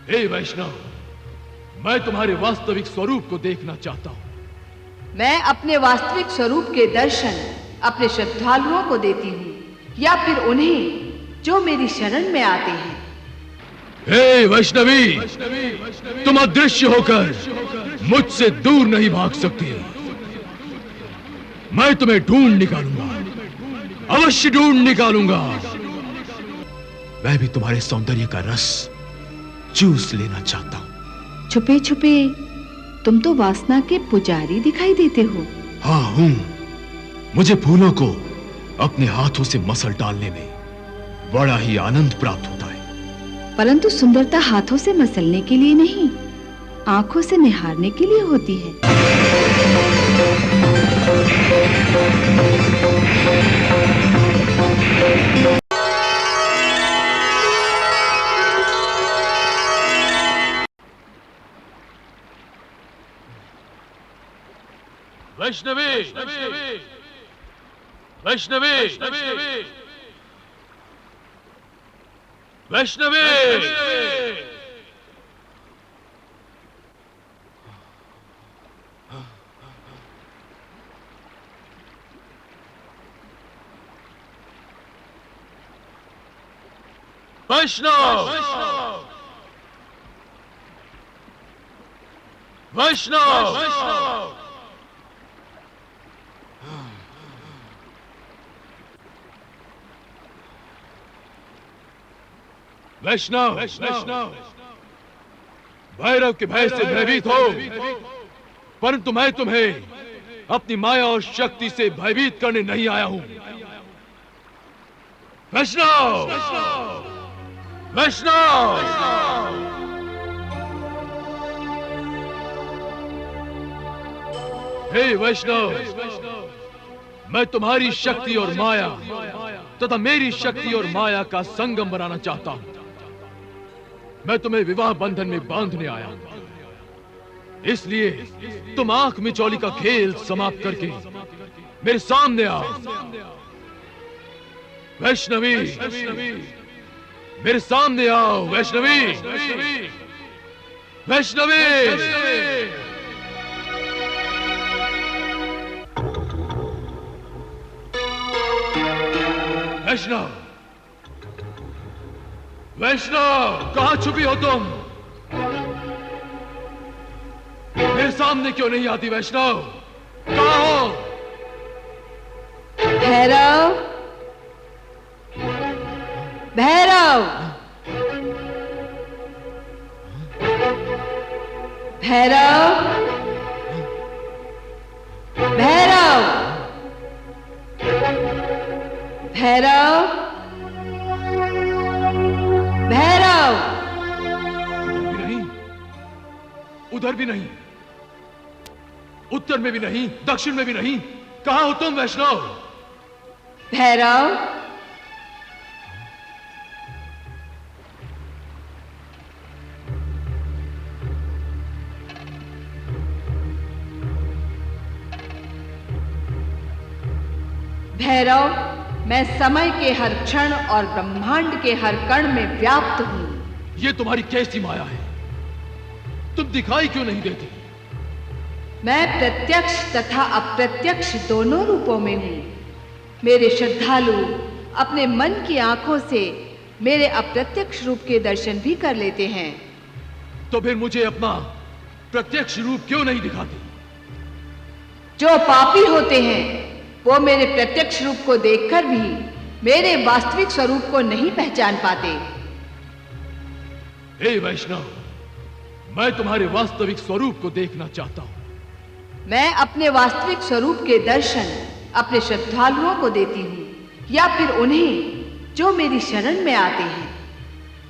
हे वैष्णव, मैं तुम्हारे वास्तविक स्वरूप को देखना चाहता हूं। मैं अपने वास्तविक स्वरूप के दर्शन अपने श्रद्धालुओं को देती हूँ या फिर उन्हें जो मेरी शरण में आते हैं। हे वैष्णवी, तुम अदृश्य होकर मुझसे दूर नहीं भाग सकती। मैं तुम्हें ढूंढ निकालूंगा, अवश्य ढूंढ निकालूंगा। मैं भी तुम्हारे सौंदर्य का रस चूस लेना चाहता हूं। छुपे छुपे तुम तो वासना के पुजारी दिखाई देते हो। हाँ हूं। मुझे फूलों को अपने हाथों से मसल डालने में बड़ा ही आनंद प्राप्त होता है। परंतु सुंदरता हाथों से मसलने के लिए नहीं, आंखों से निहारने के लिए होती है। वैष्णवी, वैष्णवी, वैष्णवी, वैष्णव, वैष्णव, वैष्णव, वैष्णव, भैरव के भय से भयभीत हो, परंतु मैं तुम्हें अपनी माया और शक्ति से भयभीत करने नहीं आया हूं। वैष्णव, वैष्णव, हे वैष्णव, मैं तुम्हारी शक्ति और माया तथा मेरी शक्ति और माया का संगम बनाना चाहता हूं। मैं तुम्हें विवाह बंधन में बांधने आया हूं। इसलिए तुम आंख मिचौली का खेल समाप्त करके मेरे सामने आओ। वैष्णवी, मेरे सामने आओ। वैष्णवी, वैष्णवी, वैष्णव, वैष्णव, कहां छुपी हो तुम? मेरे सामने क्यों नहीं आती? वैष्णव, कहां हो? भैरव, भैरव, भैरव, भैरव, भैरव, भैरव। भी नहीं, उधर भी नहीं, उत्तर में भी नहीं, दक्षिण में भी नहीं। कहां हो तुम वैष्णव? भैरव, भैरव, मैं समय के हर क्षण और ब्रह्मांड के हर कण में व्याप्त हूं। ये तुम्हारी कैसी माया है? तुम दिखाई क्यों नहीं देती? मैं प्रत्यक्ष तथा अप्रत्यक्ष दोनों रूपों में हूं। मेरे श्रद्धालु अपने मन की आंखों से मेरे अप्रत्यक्ष रूप के दर्शन भी कर लेते हैं। तो फिर मुझे अपना प्रत्यक्ष रूप क्यों नहीं दिखाती? जो पापी होते हैं वो मेरे प्रत्यक्ष रूप को देखकर भी मेरे वास्तविक स्वरूप को नहीं पहचान पाते। हे वैष्णव, मैं तुम्हारे वास्तविक स्वरूप को देखना चाहता हूं। मैं अपने वास्तविक स्वरूप के दर्शन अपने श्रद्धालुओं को देती हूँ या फिर उन्हें जो मेरी शरण में आते हैं।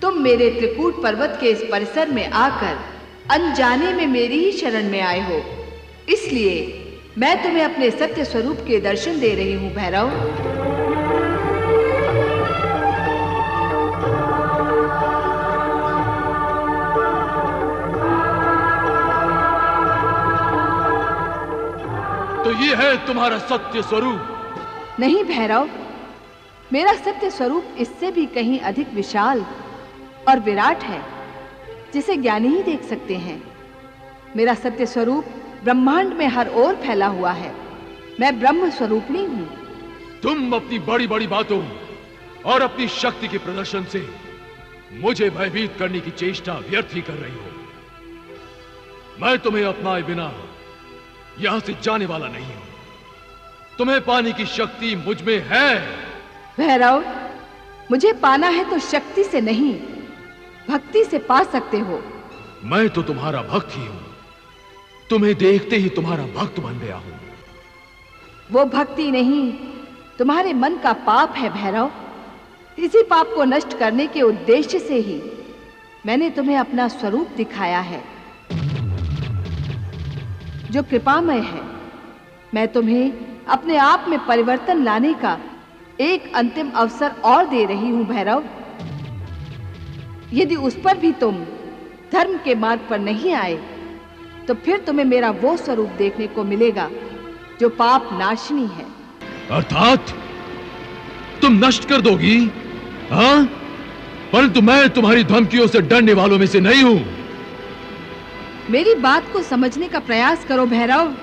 तुम मेरे त्रिकूट पर्वत के इस परिसर में आकर अनजाने में मेरी ही शरण में आए हो, इसलिए मैं तुम्हें अपने सत्य स्वरूप के दर्शन दे रही हूं। भैरव, तो ये है तुम्हारा सत्य स्वरूप? नहीं भैरव, मेरा सत्य स्वरूप इससे भी कहीं अधिक विशाल और विराट है। जिसे ज्ञानी ही देख सकते हैं। मेरा सत्य स्वरूप ब्रह्मांड में हर ओर फैला हुआ है। मैं ब्रह्म स्वरूपिणी हूँ। तुम अपनी बड़ी बड़ी बातों और अपनी शक्ति के प्रदर्शन से मुझे भयभीत करने की चेष्टा व्यर्थ ही कर रही हो। मैं तुम्हें अपनाए बिना यहां से जाने वाला नहीं हूं। तुम्हें पाने की शक्ति मुझ में है। भैरव, मुझे पाना है तो शक्ति से नहीं, भक्ति से पा सकते हो। मैं तो तुम्हारा भक्त ही हूं। तुम्हें देखते ही तुम्हारा भक्त बन गया हूं। वो भक्ति नहीं, तुम्हारे मन का पाप है भैरव। इसी पाप को नष्ट करने के उद्देश्य से ही मैंने तुम्हें अपना स्वरूप दिखाया है, जो कृपामय है। मैं तुम्हें अपने आप में परिवर्तन लाने का एक अंतिम अवसर और दे रही हूं भैरव। यदि उस पर भी तुम धर्म के मार्ग पर नहीं आए तो फिर तुम्हें मेरा वो स्वरूप देखने को मिलेगा जो पाप नाशनी है। अर्थात तुम नष्ट कर दोगी? हाँ? परंतु मैं तुम्हारी धमकियों से डरने वालों में से नहीं हूं। मेरी बात को समझने का प्रयास करो भैरव।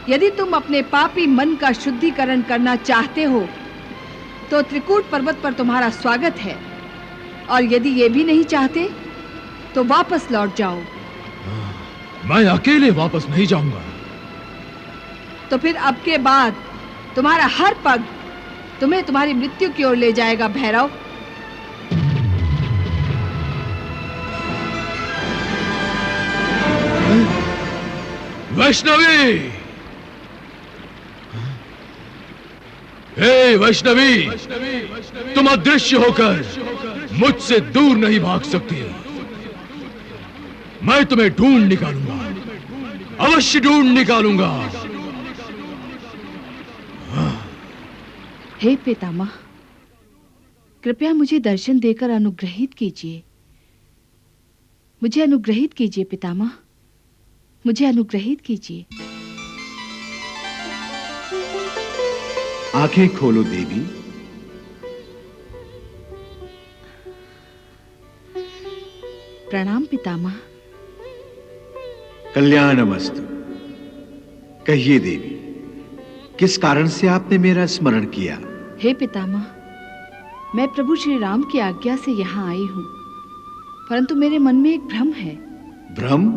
यदि तुम अपने पापी मन का शुद्धिकरण करना चाहते हो तो त्रिकूट पर्वत पर तुम्हारा स्वागत है, और यदि ये भी नहीं चाहते तो वापस लौट जाओ। मैं अकेले वापस नहीं जाऊंगा। तो फिर अब के बाद तुम्हारा हर पग तुम्हें तुम्हारी मृत्यु की ओर ले जाएगा भैरव। वैष्णवी! हे वैष्णवी, तुम अदृश्य होकर मुझसे दूर नहीं भाग सकती। मैं तुम्हें ढूंढ निकालूंगा, अवश्य ढूंढ निकालूंगा। हे पितामह, कृपया मुझे दर्शन देकर अनुग्रहित कीजिए। मुझे अनुग्रहित कीजिए पितामह, मुझे अनुग्रहित कीजिए। आंखें खोलो देवी। प्रणाम पितामह। कल्याणमस्तु। कहिए देवी, किस कारण से आपने मेरा स्मरण किया? हे पितामह, मैं प्रभु श्री राम की आज्ञा से यहाँ आई हूँ, परंतु मेरे मन में एक भ्रम है। भ्रम?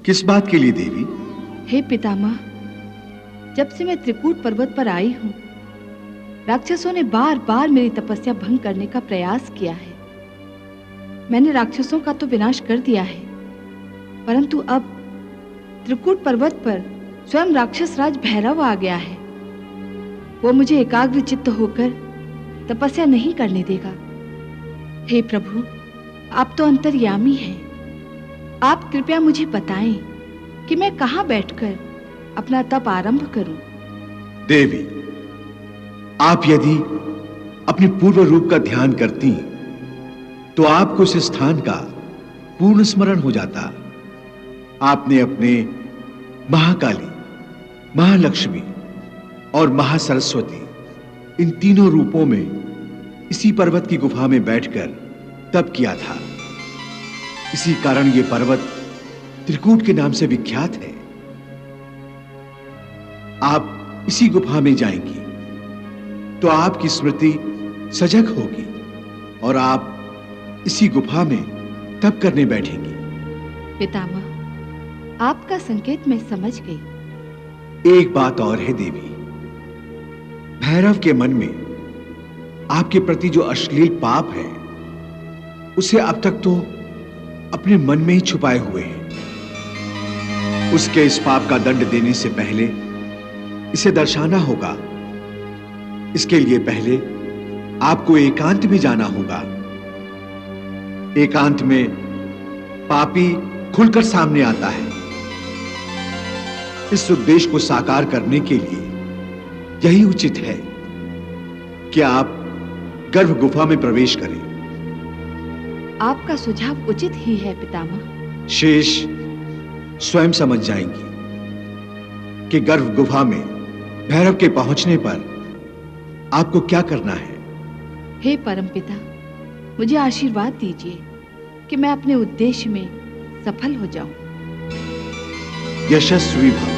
किस बात के लिए देवी? हे पितामह, जब से मैं त्रिकूट पर्वत पर आई हूँ, राक्षसों ने बार बार मेरी तपस्या भंग करने का प्रयास किया है। मैंने राक्षसों का तो विनाश कर दिया है, परंतु अब त्रिकूट पर्वत पर स्वयं राक्षस राज भैरव आ गया है। वो मुझे एकाग्र चित्त होकर तपस्या नहीं करने देगा। हे प्रभु, आप तो अंतर्यामी हैं। आप कृपया मुझे बताएं कि मैं कहाँ बैठकर अपना तप आरंभ करूं। देवी, आप यदि अपने पूर्व रूप का ध्यान करती तो आपको इस स्थान का पूर्ण स्मरण हो जाता। आपने अपने महाकाली, महालक्ष्मी और महासरस्वती, इन तीनों रूपों में इसी पर्वत की गुफा में बैठकर तप किया था। इसी कारण यह पर्वत त्रिकूट के नाम से विख्यात है। आप इसी गुफा में जाएंगी तो आपकी स्मृति सजग होगी और आप इसी गुफा में तप करने बैठेंगी। पितामह, आपका संकेत मैं समझ गई। एक बात और है देवी, भैरव के मन में आपके प्रति जो अश्लील पाप है उसे अब तक तो अपने मन में ही छुपाए हुए हैं। उसके इस पाप का दंड देने से पहले इसे दर्शाना होगा। इसके लिए पहले आपको एकांत में जाना होगा। एकांत में पापी खुलकर सामने आता है। इस उद्देश्य को साकार करने के लिए यही उचित है कि आप गर्भ गुफा में प्रवेश करें। आपका सुझाव उचित ही है पितामह। शेष स्वयं समझ जाएंगी कि गर्भ गुफा में भैरव के पहुंचने पर आपको क्या करना है। हे परमपिता, मुझे आशीर्वाद दीजिए। कि मैं अपने उद्देश्य में सफल हो जाऊं। यशस्वी भव।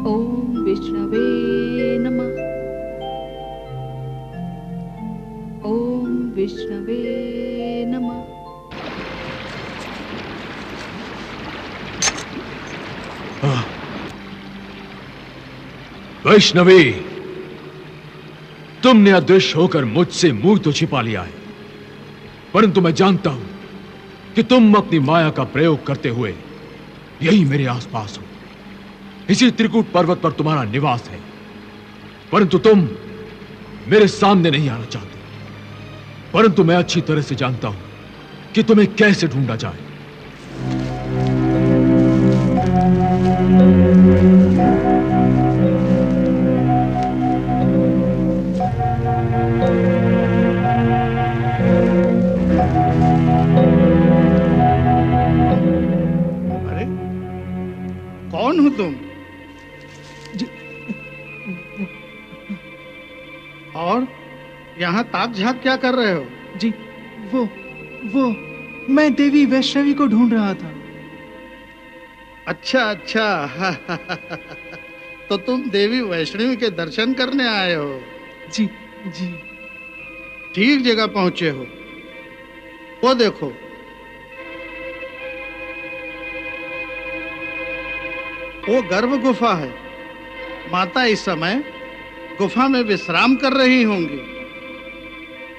ओम विष्णवे नमः। ओम विष्णवे नमः। वैष्णवी, तुमने अदृश्य होकर मुझसे मुंह तो छिपा लिया है, परंतु मैं जानता हूं कि तुम अपनी माया का प्रयोग करते हुए यही मेरे आसपास हो। इसी त्रिकूट पर्वत पर तुम्हारा निवास है, परंतु तुम मेरे सामने नहीं आना चाहते। परंतु मैं अच्छी तरह से जानता हूं कि तुम्हें कैसे ढूंढा जाए। अरे कौन हो तुम? और यहाँ ताक झाक क्या कर रहे हो? जी, वो मैं देवी वैष्णवी को ढूंढ रहा था। अच्छा अच्छा तो तुम देवी वैष्णवी के दर्शन करने आए हो? जी जी। ठीक जगह पहुंचे हो। वो देखो, वो गर्भ गुफा है। माता इस समय गुफा में विश्राम कर रही होंगी।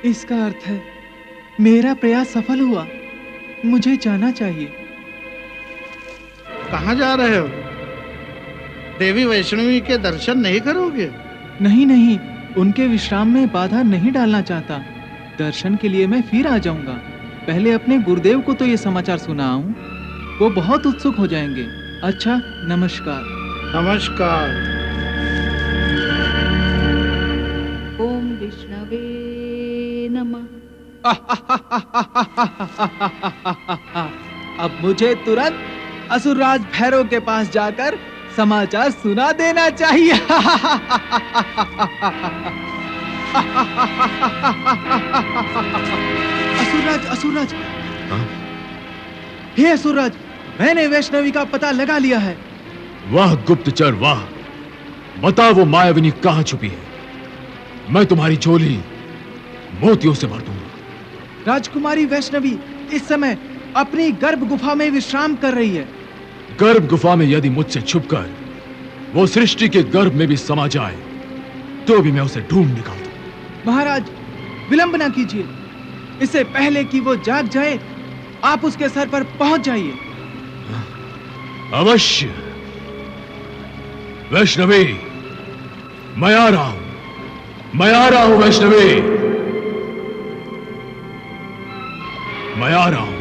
इसका अर्थ है मेरा प्रयास सफल हुआ। मुझे जाना चाहिए। कहाँ जा रहे हो? देवी वैष्णवी के दर्शन नहीं करोगे? नहीं, उनके विश्राम में बाधा नहीं डालना चाहता। दर्शन के लिए मैं फिर आ जाऊंगा। पहले अपने गुरुदेव को तो ये समाचार सुनाऊं, वो बहुत उत्सुक हो जाएंगे। अच्छा, नमस्कार। नमस्कार। ओम विष्णवे नमः। अब मुझे तुरंत असुरराज भैरव के पास जाकर समाचार सुना देना चाहिए। असुरराज। हाँ? हे असुरराज, मैंने वैष्णवी का पता लगा लिया है। वाह गुप्तचर वाह, बता वो मायाविनी कहां छुपी है। मैं तुम्हारी झोली मोतियों से भर दूंगा। राजकुमारी वैष्णवी इस समय अपनी गर्भ गुफा में विश्राम कर रही है। गर्भ गुफा में यदि मुझसे छुपकर वो सृष्टि के गर्भ में भी समा जाए तो भी मैं उसे ढूंढ निकाल दूं। महाराज, विलंब ना कीजिए। इससे पहले कि वो जाग जाए, आप उसके सर पर पहुंच जाइए। अवश्य। वैष्णवी, मैं आ रहा हूं, मैं आ रहा हूं वैष्णवी, मैं आ रहा हूं।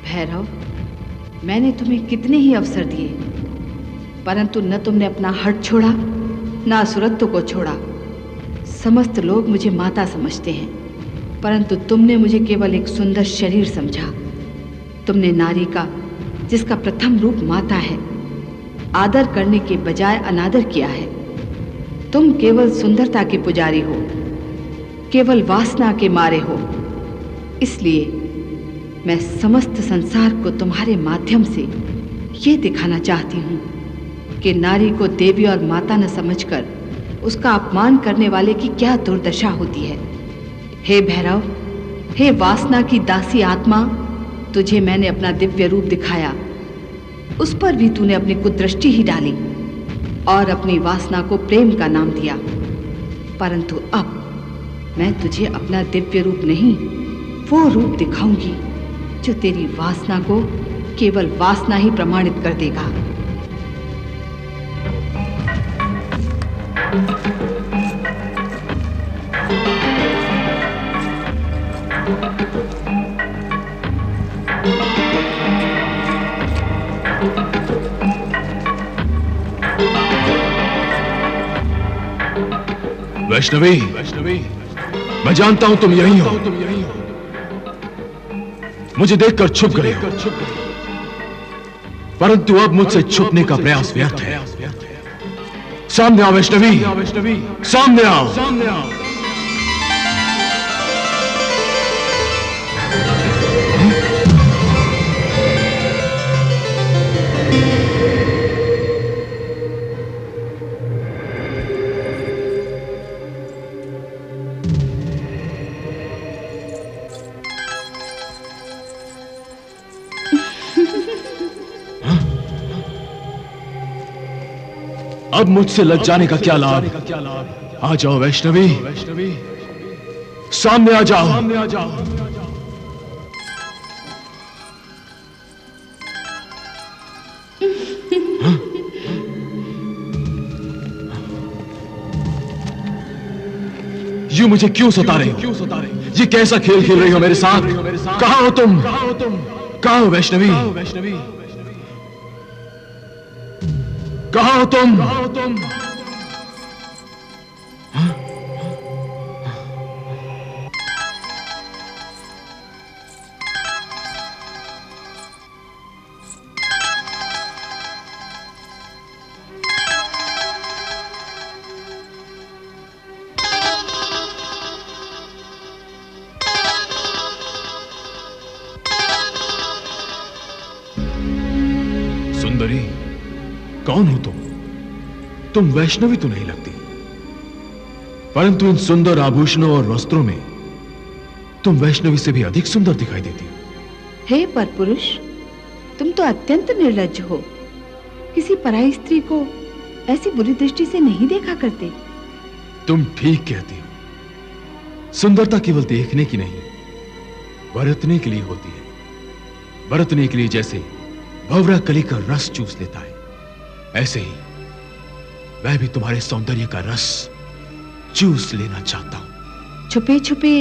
भैरव, मैंने तुम्हें कितने ही अवसर दिए, परंतु न तुमने अपना हठ छोड़ा, न असुरत्व को छोड़ा। समस्त लोग मुझे माता समझते हैं, परंतु तुमने मुझे केवल एक सुंदर शरीर समझा। तुमने नारी का, जिसका प्रथम रूप माता है, आदर करने के बजाय अनादर किया है। तुम केवल सुंदरता के पुजारी हो, केवल वासना के मारे हो। इसलिए मैं समस्त संसार को तुम्हारे माध्यम से ये दिखाना चाहती हूँ कि नारी को देवी और माता न समझकर उसका अपमान करने वाले की क्या दुर्दशा होती है। हे भैरव, हे वासना की दासी आत्मा, तुझे मैंने अपना दिव्य रूप दिखाया, उस पर भी तूने अपनी कुदृष्टि ही डाली और अपनी वासना को प्रेम का नाम दिया। परंतु अब मैं तुझे अपना दिव्य रूप नहीं, वो रूप दिखाऊंगी जो तेरी वासना को केवल वासना ही प्रमाणित कर देगा। वैष्णवी, मैं जानता हूं तुम यहीं हो। मुझे देखकर छुप गए हो, परंतु अब मुझसे छुपने का प्रयास व्यर्थ है। सामने आओ वैष्णवी, सामने आओ। अब मुझसे लग जाने का क्या लाभ? आ जाओ वैष्णवी, सामने आ जाओ। यूं मुझे क्यों सता रहे हो? ये कैसा खेल खेल रही हो मेरे साथ? कहां हो तुम? कहां हो वैष्णवी? कहां हो तुम? सुंदरी, कौन हो तुम? तुम वैष्णवी तो नहीं लगती, परंतु इन सुंदर आभूषणों और वस्त्रों में तुम वैष्णवी से भी अधिक सुंदर दिखाई देती हो। हे परपुरुष, तुम तो अत्यंत निर्लज्ज हो। किसी पराई स्त्री को ऐसी बुरी दृष्टि से नहीं देखा करते। तुम ठीक कहती हो। सुंदरता केवल देखने की नहीं, बरतने के लिए होती है। बरतने के लिए जैसे भंवरा कली का रस चूस लेता है, ऐसे ही मैं भी तुम्हारे सौंदर्य का रस चूस लेना चाहता हूं। छुपे छुपे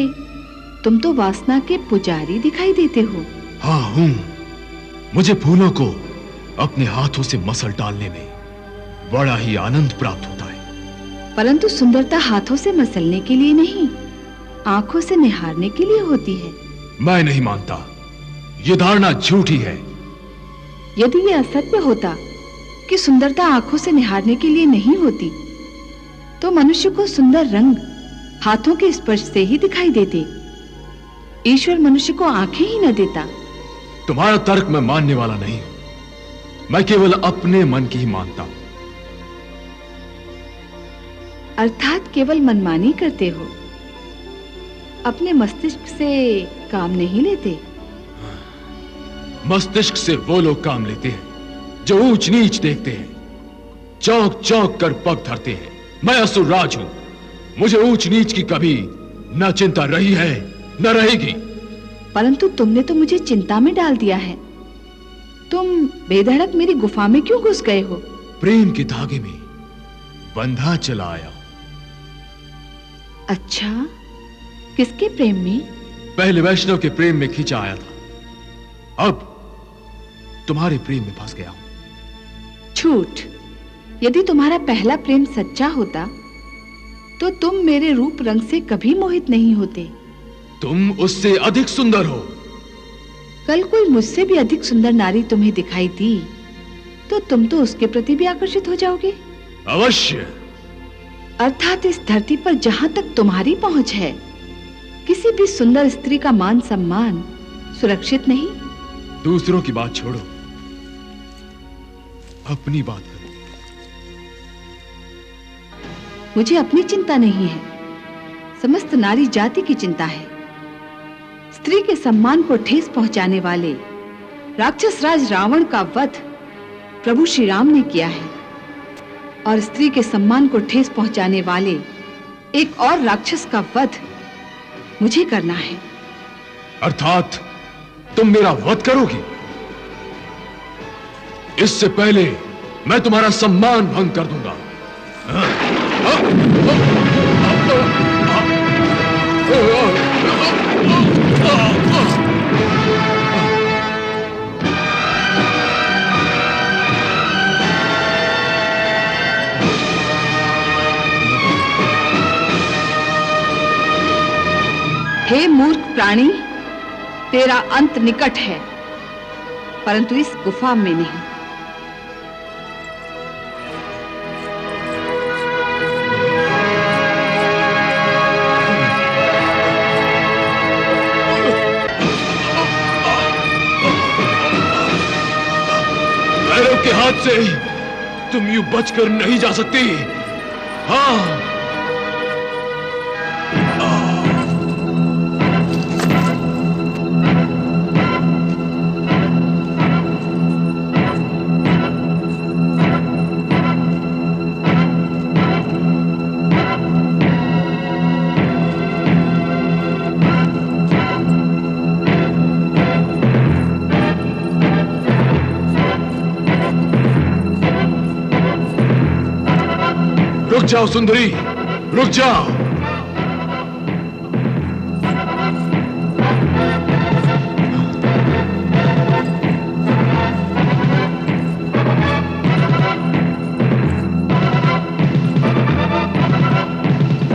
तुम तो वासना के पुजारी दिखाई देते हो। हाँ हूं। मुझे फूलों को अपने हाथों से मसल डालने में बड़ा ही आनंद प्राप्त होता है। परंतु सुंदरता हाथों से मसलने के लिए नहीं, आंखों से निहारने के लिए होती है। मैं नहीं मानता, यह धारणा झूठी है। यदि यह असत्य होता कि सुंदरता आंखों से निहारने के लिए नहीं होती, तो मनुष्य को सुंदर रंग हाथों के स्पर्श से ही दिखाई देते। ईश्वर मनुष्य को आंखें ही न देता। तुम्हारा तर्क मैं मानने वाला नहीं, मैं केवल अपने मन की ही मानता हूं। अर्थात केवल मनमानी करते हो। अपने मस्तिष्क से काम नहीं लेते? मस्तिष्क से वो लोग काम लेते हैं जो ऊंच नीच देखते हैं, चौंक चौंक कर पग धरते हैं। मैं असुरराज हूं, मुझे ऊंच नीच की कभी न चिंता रही है न रहेगी। परंतु तुमने तो मुझे चिंता में डाल दिया है। तुम बेधड़क मेरी गुफा में क्यों घुस गए हो? प्रेम के धागे में बंधा चला आया। अच्छा, किसके प्रेम में? पहले वैष्णव के प्रेम में खींचा आया था, अब तुम्हारे प्रेम में फंस गया हूं। झूठ। यदि तुम्हारा पहला प्रेम सच्चा होता तो तुम मेरे रूप रंग से कभी मोहित नहीं होते। तुम उससे अधिक सुंदर हो। कल कोई मुझसे भी अधिक सुंदर नारी तुम्हें दिखाई दी तो तुम तो उसके प्रति भी आकर्षित हो जाओगे। अवश्य। अर्थात इस धरती पर जहां तक तुम्हारी पहुंच है, किसी भी सुंदर स्त्री का मान सम्मान सुरक्षित नहीं। दूसरों की बात छोड़ो, अपनी बात करो। मुझे अपनी चिंता नहीं है, समस्त नारी जाति की चिंता है। स्त्री के सम्मान को ठेस पहुंचाने वाले राक्षस राज रावण का वध प्रभु श्री राम ने किया है, और स्त्री के सम्मान को ठेस पहुंचाने वाले एक और राक्षस का वध मुझे करना है। अर्थात तुम मेरा वध करोगी? इससे पहले मैं तुम्हारा सम्मान भंग कर दूंगा। हे मूर्ख प्राणी, तेरा अंत निकट है, परंतु इस गुफा में नहीं। भैरव के हाथ से तुम यूं बचकर नहीं जा सकती। हाँ, रुक जाओ सुंदरी, रुक जाओ।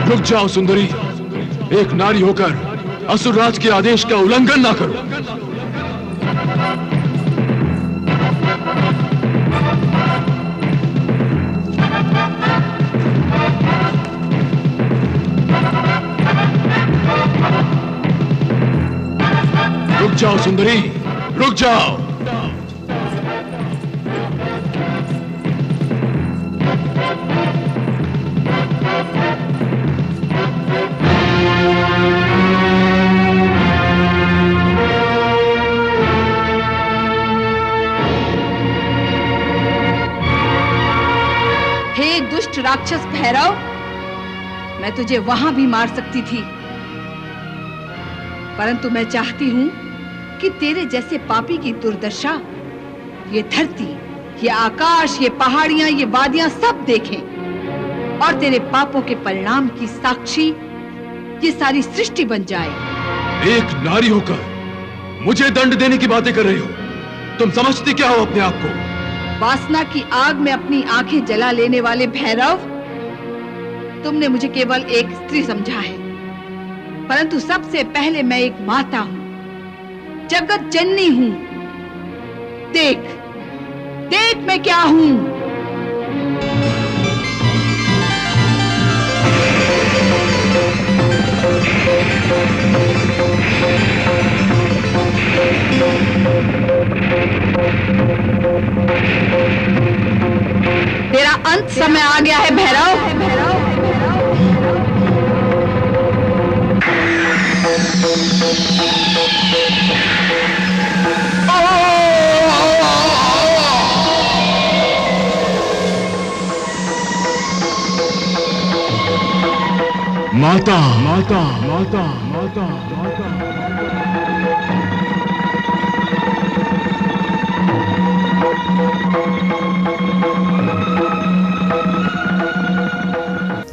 रुक जाओ सुंदरी, एक नारी होकर असुरराज के आदेश का उल्लंघन ना करो। रुक जाओ सुंदरी, रुक जाओ। हे दुष्ट राक्षस भैरव, मैं तुझे वहां भी मार सकती थी, परंतु मैं चाहती हूं कि तेरे जैसे पापी की दुर्दशा ये धरती, ये आकाश, ये पहाड़ियां, ये वादियां सब देखें और तेरे पापों के परिणाम की साक्षी ये सारी सृष्टि बन जाए। एक नारी होकर मुझे दंड देने की बातें कर रही हो, तुम समझती क्या हो अपने आप को? वासना की आग में अपनी आंखें जला लेने वाले भैरव, तुमने मुझे केवल एक स्त्री समझा है, परंतु सबसे पहले मैं एक माता हूं, जगत जननी हूं। देख, देख मैं क्या हूं। तेरा अंत समय आ गया है भैरव। माता माता माता माता माता।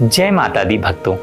जय माता दी भक्तों,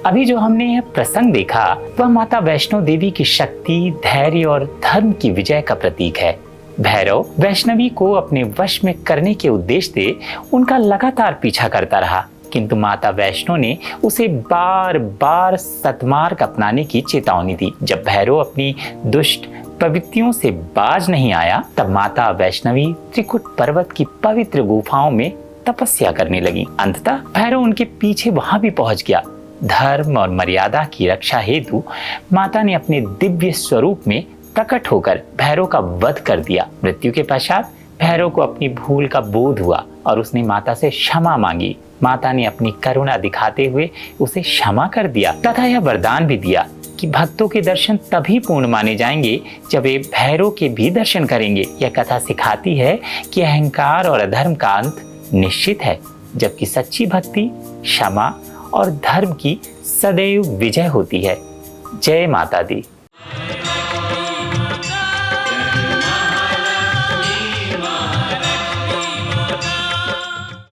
अभी जो हमने यह प्रसंग देखा वह माता वैष्णो देवी की शक्ति, धैर्य और धर्म की विजय का प्रतीक है। भैरव वैष्णवी को अपने वश में करने के उद्देश्य से उनका लगातार पीछा करता रहा, किंतु माता वैष्णो ने उसे बार बार सतमार्ग अपनाने की चेतावनी दी। जब भैरव अपनी दुष्ट प्रवृत्तियों से बाज नहीं आया, तब माता वैष्णवी त्रिकुट पर्वत की पवित्र गुफाओं में तपस्या करने लगी। अंततः भैरव उनके पीछे वहां भी पहुंच गया। धर्म और मर्यादा की रक्षा हेतु माता ने अपने दिव्य स्वरूप में प्रकट होकर भैरव का वध कर दिया। मृत्यु के पश्चात भैरव को अपनी भूल का बोध हुआ और उसने माता से क्षमा मांगी। माता ने अपनी करुणा दिखाते हुए उसे क्षमा कर दिया तथा यह वरदान भी दिया कि भक्तों के दर्शन तभी पूर्ण माने जाएंगे जब वे भैरव के भी दर्शन करेंगे। यह कथा सिखाती है कि अहंकार और अधर्म का अंत निश्चित है, जबकि सच्ची भक्ति, क्षमा और धर्म की सदैव विजय होती है। जय माता दी।